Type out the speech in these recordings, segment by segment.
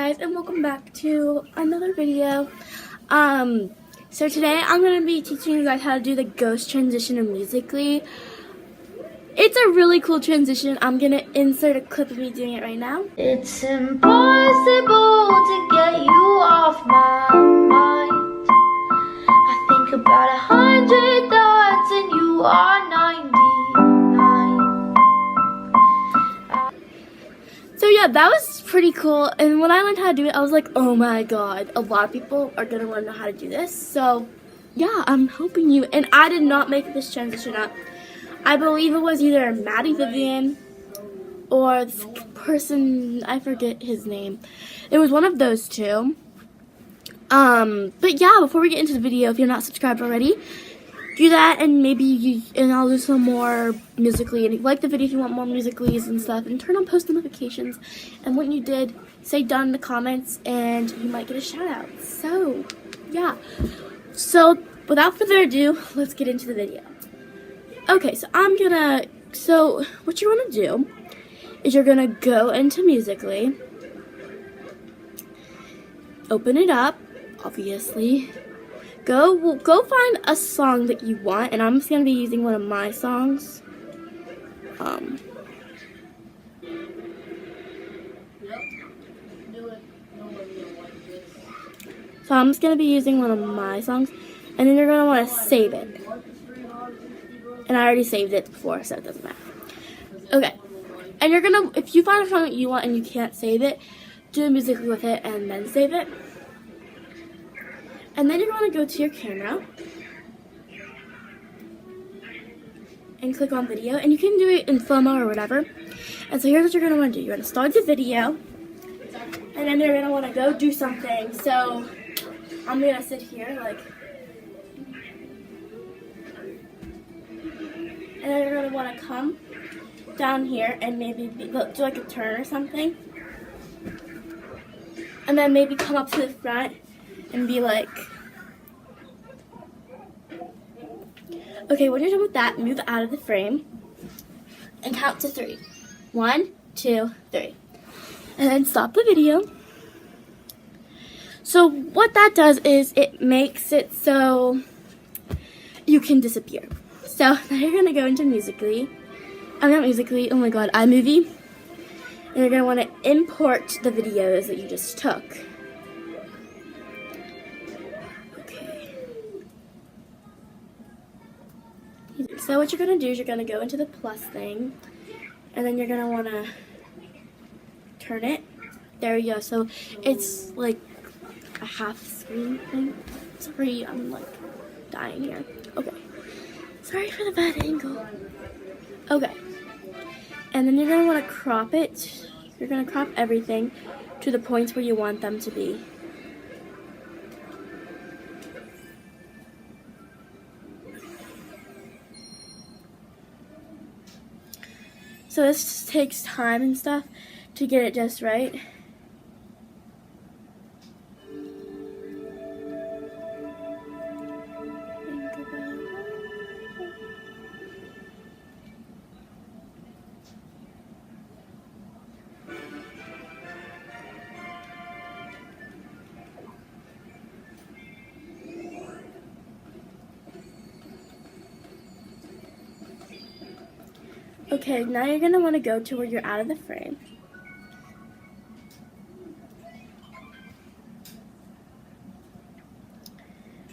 guys, and welcome back to another video. So today I'm going to be teaching you guys how to do the ghost transition in Musical.ly. It's a really cool transition. I'm going to insert a clip of me doing it right now. It's impossible to get you off my mind. I think about 100 thoughts and you are 99. So yeah, that was pretty cool, and when I learned how to do it, I was like, oh my god, a lot of people are going to want to know how to do this. So yeah, I'm helping you, and I did not make this transition up. I believe it was either Maddie Vivian or this person, I forget his name. It was one of those two. But yeah, before we get into the video, if you're not subscribed already, do that, and and I'll do some more Musical.ly. And if you like the video, if you want more Musical.lys and stuff, and turn on post notifications. And when you did, say done in the comments, and you might get a shout out. So yeah. So without further ado, let's get into the video. Okay, so what you want to do is you're gonna go into Musical.ly, open it up, obviously. Go find a song that you want, and I'm just gonna be using one of my songs. So I'm just gonna be using one of my songs, and then you're gonna want to save it. And I already saved it before, so it doesn't matter. Okay, and you're gonna, if you find a song that you want and you can't save it, do Musical.ly with it and then save it. And then you're going to go to your camera and click on video, and you can do it in slow-mo or whatever. And so here's what you're going to want to do. You're going to start the video, and then you're going to want to go do something. So I'm going to sit here, and then you're going to want to come down here and maybe do like a turn or something. And then maybe come up to the front and be like, okay, when you're done with that, move out of the frame and count to 3. 1, 2, 3. And then stop the video. So what that does is it makes it so you can disappear. So now you're gonna go into Musical.ly. I'm not Musical.ly, oh my god, iMovie. And you're gonna wanna import the videos that you just took. So what you're going to do is you're going to go into the plus thing, and then you're going to want to turn it. There you go. So it's like a half screen thing. Sorry, I'm like dying here. Okay. Sorry for the bad angle. Okay. And then you're going to want to crop it. You're going to crop everything to the points where you want them to be. So this just takes time and stuff to get it just right. Okay, now you're going to want to go to where you're out of the frame.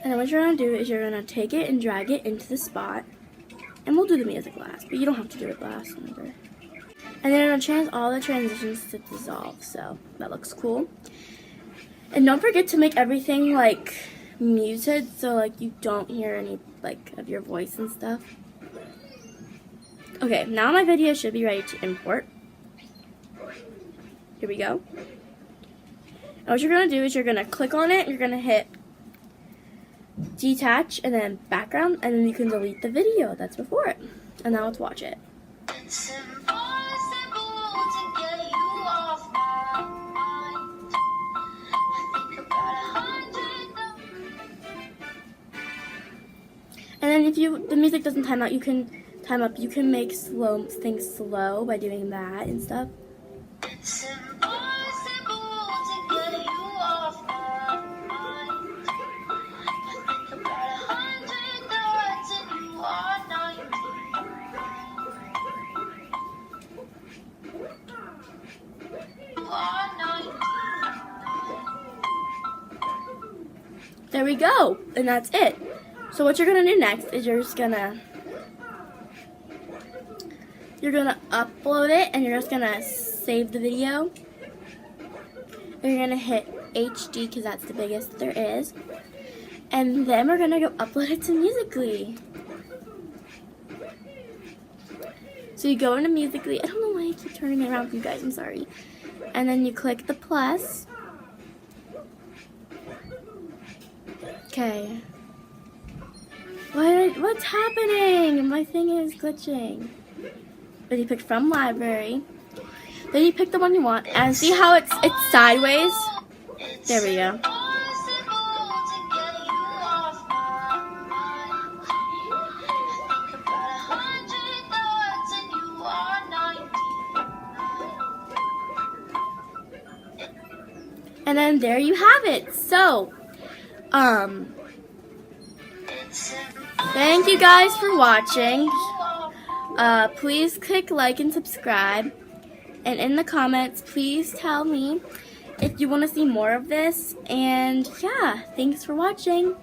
And then what you're going to do is you're going to take it and drag it into the spot. And we'll do the music last, but you don't have to do it last, remember. And then I'm going to change all the transitions to dissolve, so that looks cool. And don't forget to make everything like muted, so like you don't hear any like of your voice and stuff. Okay, now my video should be ready to import. Here we go. And what you're going to do is you're going to click on it, you're going to hit detach and then background, and then you can delete the video that's before it. And now let's watch it. It's impossible to get you off my mind. I think about 100. And then if the music doesn't time out, you can make things slow by doing that and stuff. It's impossible to get There we go. And that's it. So what you're going to do next is you're going to upload it, and you're just going to save the video. And you're going to hit HD because that's the biggest there is. And then we're going to go upload it to Musical.ly. So you go into Musical.ly. I don't know why I keep turning it around for you guys. I'm sorry. And then you click the plus. Okay. What's happening? My thing is glitching. Then you pick from library. Then you pick the one you want. And see how it's sideways? There we go. And then there you have it. So, thank you guys for watching. Please click like and subscribe. And in the comments, please tell me if you want to see more of this. And yeah, thanks for watching.